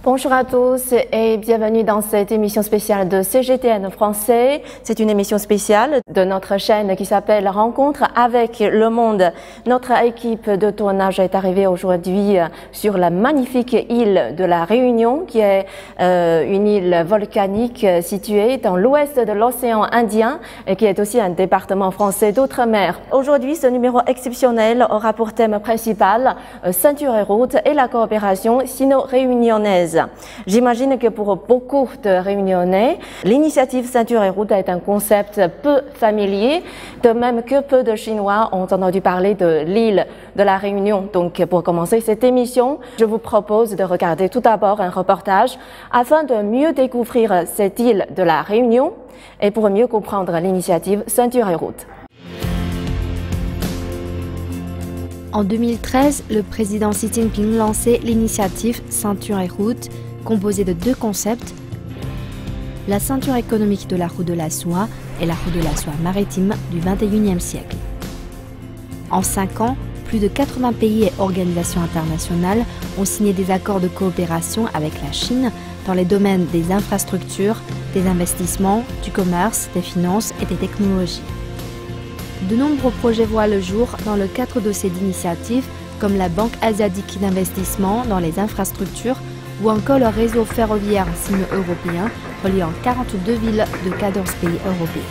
Bonjour à tous et bienvenue dans cette émission spéciale de CGTN français. C'est une émission spéciale de notre chaîne qui s'appelle Rencontre avec le monde. Notre équipe de tournage est arrivée aujourd'hui sur la magnifique île de la Réunion, qui est une île volcanique située dans l'ouest de l'océan Indien et qui est aussi un département français d'outre-mer. Aujourd'hui, ce numéro exceptionnel aura pour thème principal ceinture et route et la coopération sino-réunionnaise. J'imagine que pour beaucoup de Réunionnais, l'initiative ceinture et route est un concept peu familier, de même que peu de Chinois ont entendu parler de l'île de la Réunion. Donc, pour commencer cette émission, je vous propose de regarder tout d'abord un reportage afin de mieux découvrir cette île de la Réunion et pour mieux comprendre l'initiative ceinture et route. En 2013, le président Xi Jinping lançait l'initiative Ceinture et route, composée de deux concepts, la ceinture économique de la route de la soie et la route de la soie maritime du XXIe siècle. En 5 ans, plus de 80 pays et organisations internationales ont signé des accords de coopération avec la Chine dans les domaines des infrastructures, des investissements, du commerce, des finances et des technologies. De nombreux projets voient le jour dans le cadre de ces initiatives, comme la Banque asiatique d'investissement dans les infrastructures ou encore le réseau ferroviaire sino-européen reliant 42 villes de 14 pays européens.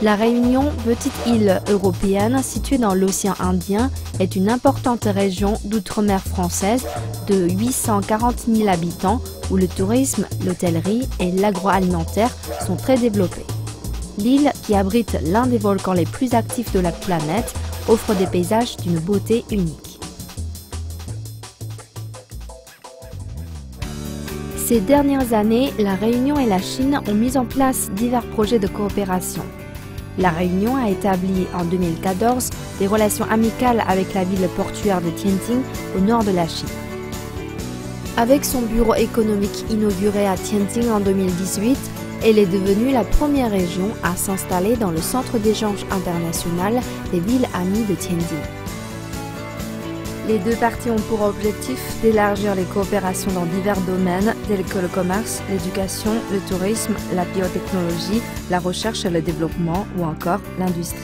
La Réunion, petite île européenne située dans l'océan Indien, est une importante région d'outre-mer française de 840 000 habitants où le tourisme, l'hôtellerie et l'agroalimentaire sont très développés. L'île, qui abrite l'un des volcans les plus actifs de la planète, offre des paysages d'une beauté unique. Ces dernières années, la Réunion et la Chine ont mis en place divers projets de coopération. La Réunion a établi en 2014 des relations amicales avec la ville portuaire de Tianjin au nord de la Chine. Avec son bureau économique inauguré à Tianjin en 2018, elle est devenue la première région à s'installer dans le centre d'échange international des villes amies de Tianjin. Les deux parties ont pour objectif d'élargir les coopérations dans divers domaines tels que le commerce, l'éducation, le tourisme, la biotechnologie, la recherche et le développement ou encore l'industrie.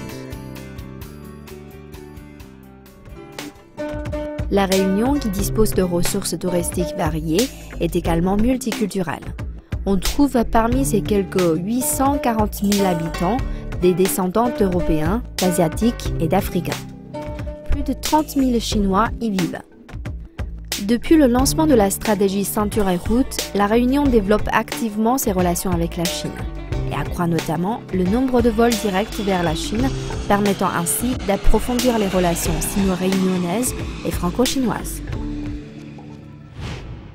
La Réunion, qui dispose de ressources touristiques variées, est également multiculturelle. On trouve parmi ses quelques 840 000 habitants des descendants d'Européens, d'Asiatiques et d'Africains. Plus de 30 000 Chinois y vivent. Depuis le lancement de la stratégie ceinture et route, la Réunion développe activement ses relations avec la Chine et accroît notamment le nombre de vols directs vers la Chine, permettant ainsi d'approfondir les relations sino-réunionnaises et franco-chinoises.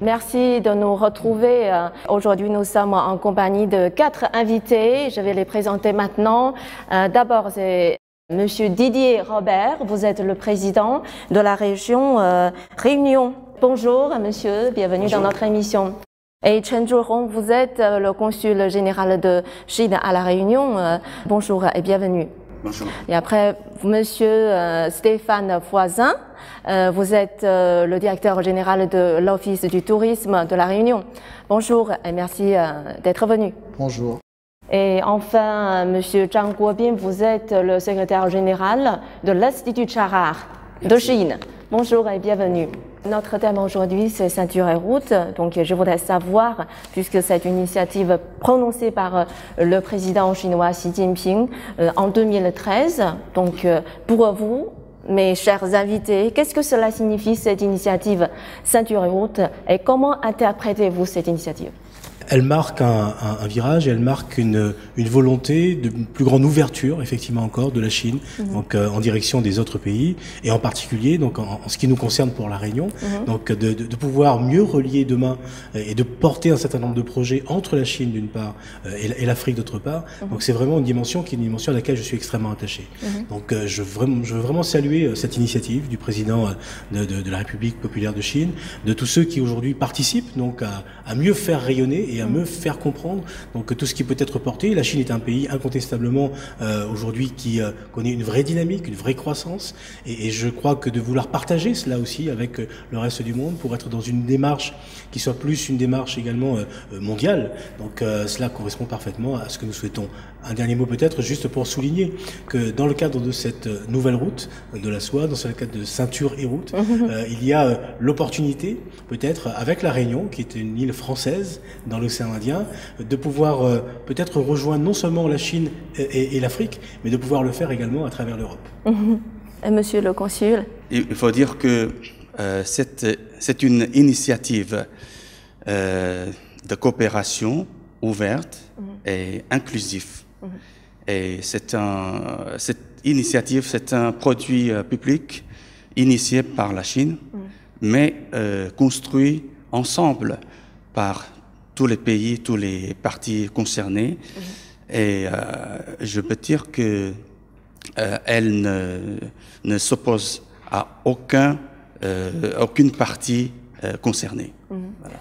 Merci de nous retrouver. Aujourd'hui, nous sommes en compagnie de 4 invités. Je vais les présenter maintenant. D'abord, c'est Monsieur Didier Robert, vous êtes le président de la région Réunion. Bonjour monsieur, bienvenue Bonjour. Dans notre émission. Et Chen Zhuhong, vous êtes le consul général de Chine à la Réunion. Bonjour et bienvenue. Bonjour. Et après, monsieur Stéphane Foisin, vous êtes le directeur général de l'Office du tourisme de la Réunion. Bonjour et merci d'être venu. Bonjour. Et enfin, monsieur Zhang Guobin, vous êtes le secrétaire général de l'Institut Charar de Chine. Bonjour et bienvenue. Notre thème aujourd'hui, c'est ceinture et route. Donc, je voudrais savoir, puisque c'est une initiative prononcée par le président chinois Xi Jinping en 2013. Donc, pour vous, mes chers invités, qu'est-ce que cela signifie cette initiative ceinture et route et comment interprétez-vous cette initiative ? Elle marque un virage, elle marque une volonté de plus grande ouverture, effectivement encore, de la Chine, donc en direction des autres pays, et en particulier, donc en ce qui nous concerne pour la Réunion, donc de pouvoir mieux relier demain et de porter un certain nombre de projets entre la Chine d'une part et l'Afrique d'autre part. Donc c'est vraiment une dimension qui est une dimension à laquelle je suis extrêmement attaché. Donc je veux vraiment saluer cette initiative du président de la République populaire de Chine, de tous ceux qui aujourd'hui participent donc à mieux faire rayonner et à me faire comprendre donc tout ce qui peut être porté. La Chine est un pays incontestablement aujourd'hui qui connaît une vraie dynamique, une vraie croissance, et je crois que de vouloir partager cela aussi avec le reste du monde pour être dans une démarche qui soit plus une démarche également mondiale. Donc cela correspond parfaitement à ce que nous souhaitons. Un dernier mot peut-être juste pour souligner que dans le cadre de cette nouvelle route de la soie, dans le cadre de ceinture et route, il y a l'opportunité peut-être avec la Réunion, qui est une île française dans l'océan Indien, de pouvoir peut-être rejoindre non seulement la Chine et l'Afrique, mais de pouvoir le faire également à travers l'Europe. Monsieur le consul. Il faut dire que c'est une initiative de coopération ouverte et inclusive. Et cette initiative, c'est un produit public initié par la Chine, mais construit ensemble par tous les pays, tous les partis concernés. Et je peux dire que elle ne s'oppose à aucune partie concernée. Voilà.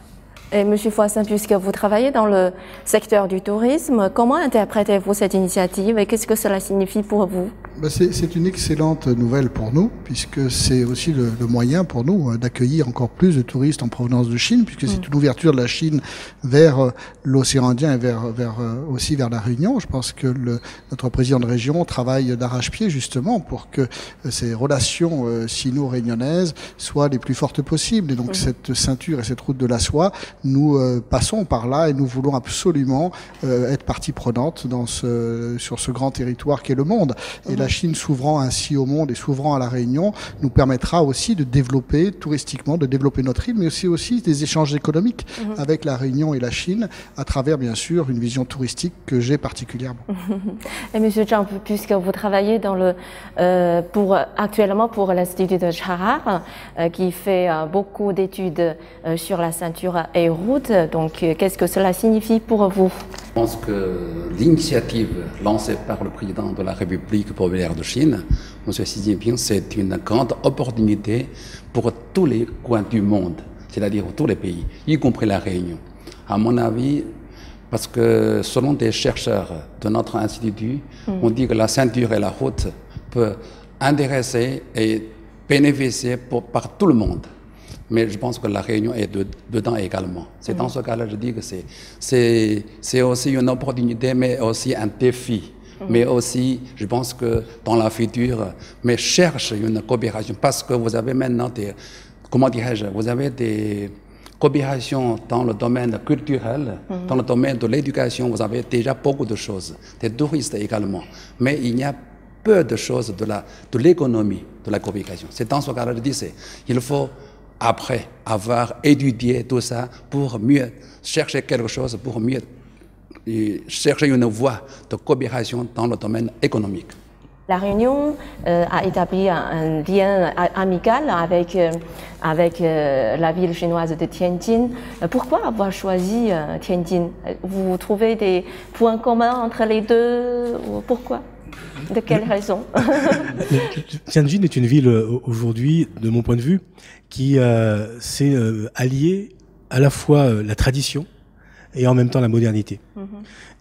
Et Monsieur Foissin, puisque vous travaillez dans le secteur du tourisme, comment interprétez-vous cette initiative et qu'est-ce que cela signifie pour vous? C'est une excellente nouvelle pour nous, puisque c'est aussi le moyen pour nous d'accueillir encore plus de touristes en provenance de Chine, puisque c'est une ouverture de la Chine vers l'océan Indien et aussi vers la Réunion. Je pense que notre président de région travaille d'arrache-pied justement pour que ces relations sino-réunionnaises soient les plus fortes possibles. Et donc cette ceinture et cette route de la soie, nous passons par là et nous voulons absolument être partie prenante sur ce grand territoire qu'est le monde. Et la Chine s'ouvrant ainsi au monde et s'ouvrant à la Réunion nous permettra aussi de développer touristiquement, de développer notre île, mais aussi des échanges économiques avec la Réunion et la Chine à travers bien sûr une vision touristique que j'ai particulièrement. Et Monsieur Zhang, puisque vous travaillez actuellement pour l'Institut de Charar, qui fait beaucoup d'études sur la ceinture et route, donc qu'est-ce que cela signifie pour vous? Je pense que l'initiative lancée par le président de la République populaire de Chine, M. Xi Jinping, c'est une grande opportunité pour tous les coins du monde, c'est-à-dire tous les pays, y compris la Réunion. À mon avis, parce que selon des chercheurs de notre institut, on dit que la ceinture et la route peuvent intéresser et bénéficier par tout le monde. Mais je pense que la Réunion est dedans également. C'est dans ce cas-là, je dis que c'est aussi une opportunité, mais aussi un défi. Mais aussi, je pense que dans la future, mais cherche une coopération, parce que vous avez maintenant vous avez des coopérations dans le domaine culturel, dans le domaine de l'éducation, vous avez déjà beaucoup de choses, des touristes également. Mais il y a peu de choses de l'économie, de la coopération. C'est dans ce cas-là, je dis, il faut après avoir étudié tout ça pour mieux chercher quelque chose, pour mieux chercher une voie de coopération dans le domaine économique. La Réunion a établi un lien amical avec la ville chinoise de Tianjin. Pourquoi avoir choisi Tianjin? Vous trouvez des points communs entre les deux? Pourquoi? De quelle raison? Tianjin est une ville aujourd'hui, de mon point de vue, qui s'est alliée à la fois la tradition et en même temps la modernité.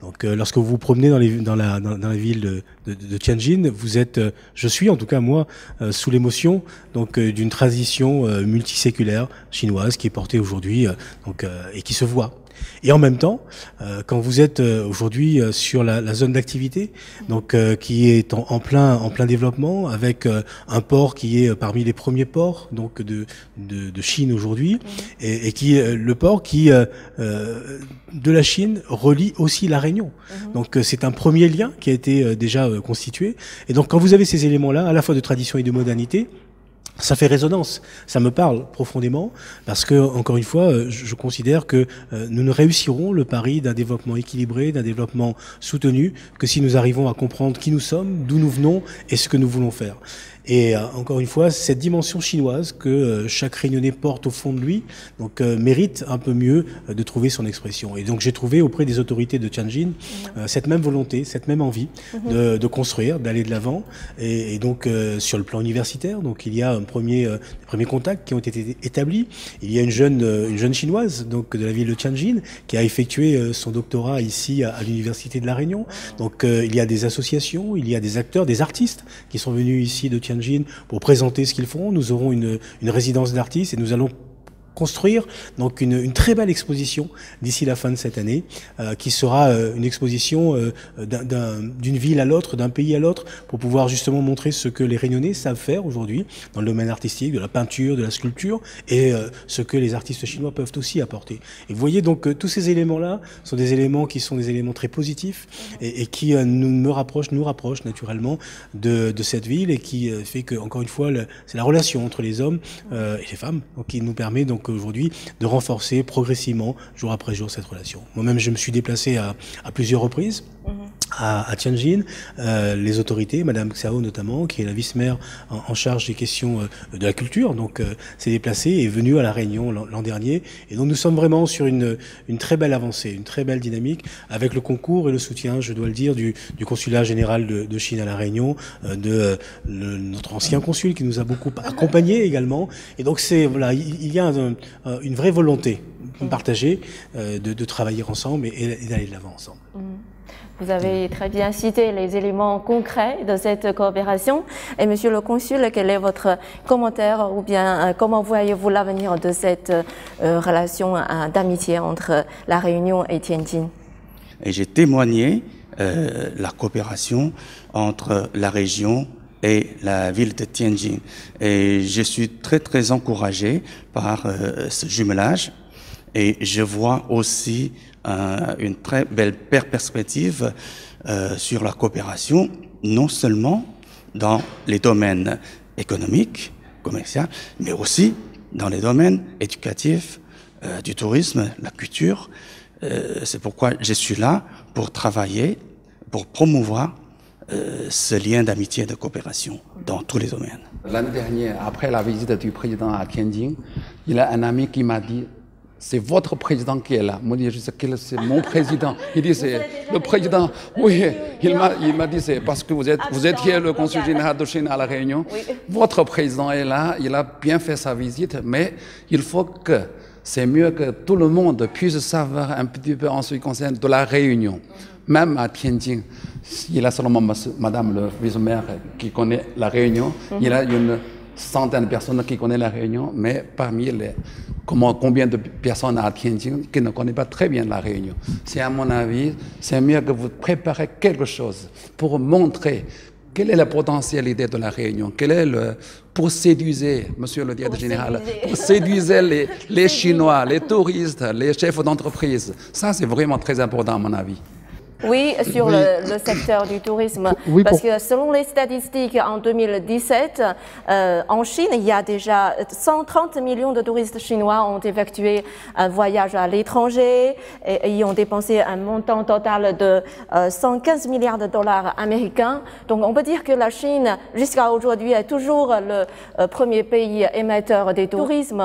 Donc lorsque vous vous promenez dans la ville de Tianjin, je suis en tout cas moi sous l'émotion donc d'une tradition multiséculaire chinoise qui est portée aujourd'hui et qui se voit. Et en même temps, quand vous êtes aujourd'hui sur la zone d'activité, donc qui est en plein développement, avec un port qui est parmi les premiers ports donc de Chine aujourd'hui, et qui est le port qui de la Chine relie aussi la Réunion. Donc c'est un premier lien qui a été déjà constitué. Et donc quand vous avez ces éléments-là, à la fois de tradition et de modernité, ça fait résonance, ça me parle profondément, parce que, encore une fois, je considère que nous ne réussirons le pari d'un développement équilibré, d'un développement soutenu, que si nous arrivons à comprendre qui nous sommes, d'où nous venons et ce que nous voulons faire. Et encore une fois, cette dimension chinoise que chaque Réunionnais porte au fond de lui, donc mérite un peu mieux de trouver son expression. Et donc j'ai trouvé auprès des autorités de Tianjin cette même volonté, cette même envie de construire, d'aller de l'avant. Et donc sur le plan universitaire, donc il y a des premiers contacts qui ont été établis. Il y a une jeune chinoise donc de la ville de Tianjin qui a effectué son doctorat ici à l'université de La Réunion. Donc il y a des associations, il y a des acteurs, des artistes qui sont venus ici de Tianjin pour présenter ce qu'ils font. Nous aurons une résidence d'artistes et nous allons construire donc une très belle exposition d'ici la fin de cette année, qui sera une exposition d'une ville à l'autre, d'un pays à l'autre, pour pouvoir justement montrer ce que les Réunionnais savent faire aujourd'hui dans le domaine artistique, de la peinture, de la sculpture, et ce que les artistes chinois peuvent aussi apporter. Et vous voyez donc tous ces éléments-là sont des éléments qui sont des éléments très positifs et qui nous rapprochent naturellement de cette ville, et qui fait que, encore une fois, c'est la relation entre les hommes et les femmes donc, qui nous permet donc aujourd'hui de renforcer progressivement, jour après jour, cette relation. Moi-même, je me suis déplacé à plusieurs reprises à Tianjin. Les autorités, Madame Xiao notamment, qui est la vice-maire en charge des questions de la culture, donc s'est déplacée et est venue à La Réunion l'an dernier. Et donc nous sommes vraiment sur une très belle avancée, une très belle dynamique, avec le concours et le soutien, je dois le dire, du consulat général de Chine à La Réunion, notre ancien consul qui nous a beaucoup accompagnés également. Et donc voilà, il y a une vraie volonté partagée de travailler ensemble et d'aller de l'avant ensemble. Vous avez très bien cité les éléments concrets de cette coopération. Et Monsieur le Consul, quel est votre commentaire, ou bien comment voyez-vous l'avenir de cette relation d'amitié entre La Réunion et Tianjin? Et j'ai témoigné la coopération entre la région et la ville de Tianjin. Et je suis très encouragé par ce jumelage. Et je vois aussi une très belle perspective sur la coopération, non seulement dans les domaines économiques, commerciaux, mais aussi dans les domaines éducatifs, du tourisme, la culture. C'est pourquoi je suis là pour travailler, pour promouvoir ce lien d'amitié et de coopération dans tous les domaines. L'année dernière, après la visite du président à Tianjin, il y a un ami qui m'a dit: c'est votre président qui est là. Moi, je sais que c'est mon président. Il dit: c'est le président. Oui, il m'a dit: c'est parce que vous étiez le consul général de Chine à La Réunion. Oui. Votre président est là, il a bien fait sa visite, mais il faut que, c'est mieux que tout le monde puisse savoir un petit peu en ce qui concerne de La Réunion. Même à Tianjin, il y a seulement Madame le vice-maire qui connaît La Réunion. Il y a une centaine de personnes qui connaissent La Réunion, mais parmi combien de personnes à Tianjin qui ne connaissent pas très bien La Réunion. C'est à mon avis, c'est mieux que vous préparez quelque chose pour montrer quelle est la potentialité de La Réunion, pour séduire, Monsieur le directeur général, pour séduire les Chinois, les touristes, les chefs d'entreprise. Ça, c'est vraiment très important à mon avis. Oui, sur le secteur du tourisme, parce que selon les statistiques en 2017, en Chine, il y a déjà 130 millions de touristes chinois ont effectué un voyage à l'étranger et y ont dépensé un montant total de 115 milliards de dollars américains. Donc on peut dire que la Chine, jusqu'à aujourd'hui, est toujours le premier pays émetteur des tourismes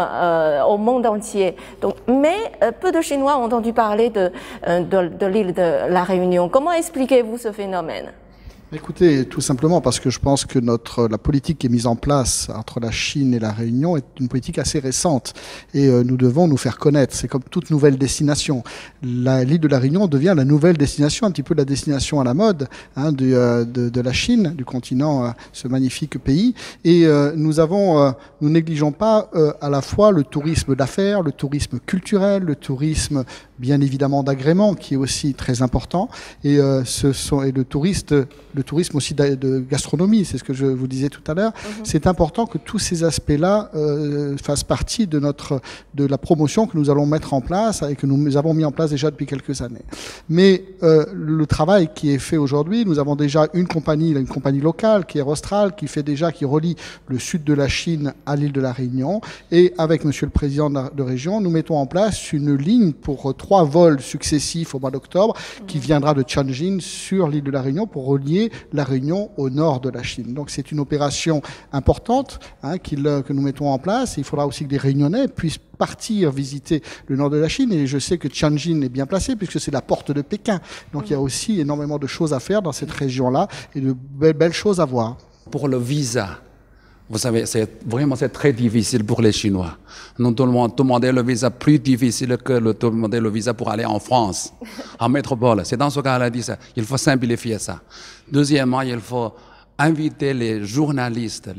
au monde entier. Donc, mais peu de Chinois ont entendu parler de l'île de La Réunion. Comment expliquez-vous ce phénomène? Écoutez, tout simplement parce que je pense que la politique qui est mise en place entre la Chine et la Réunion est une politique assez récente et nous devons nous faire connaître. C'est comme toute nouvelle destination. L'île de la Réunion devient la nouvelle destination, un petit peu la destination à la mode de la Chine, du continent, ce magnifique pays. Et nous négligeons pas à la fois le tourisme d'affaires, le tourisme culturel, le tourisme bien évidemment d'agrément qui est aussi très important, et le tourisme aussi de gastronomie, c'est ce que je vous disais tout à l'heure. C'est important que tous ces aspects-là fassent partie de la promotion que nous allons mettre en place et que nous avons mis en place déjà depuis quelques années. Mais le travail qui est fait aujourd'hui, nous avons déjà une compagnie locale qui est Austral, qui relie le sud de la Chine à l'île de la Réunion, et avec Monsieur le Président de région, nous mettons en place une ligne pour 3 3 vols successifs au mois d'octobre qui viendra de Tianjin sur l'île de la Réunion pour relier la Réunion au nord de la Chine. Donc c'est une opération importante que nous mettons en place. Et il faudra aussi que des Réunionnais puissent partir visiter le nord de la Chine. Et je sais que Tianjin est bien placé puisque c'est la porte de Pékin. Donc il y a aussi énormément de choses à faire dans cette région-là et de belles choses à voir. Pour le visa, vous savez, c'est très difficile pour les Chinois. Nous demandons le visa plus difficile que demander le visa pour aller en France, en métropole. C'est dans ce cas-là, dit ça. Il faut simplifier ça. Deuxièmement, il faut inviter les journalistes,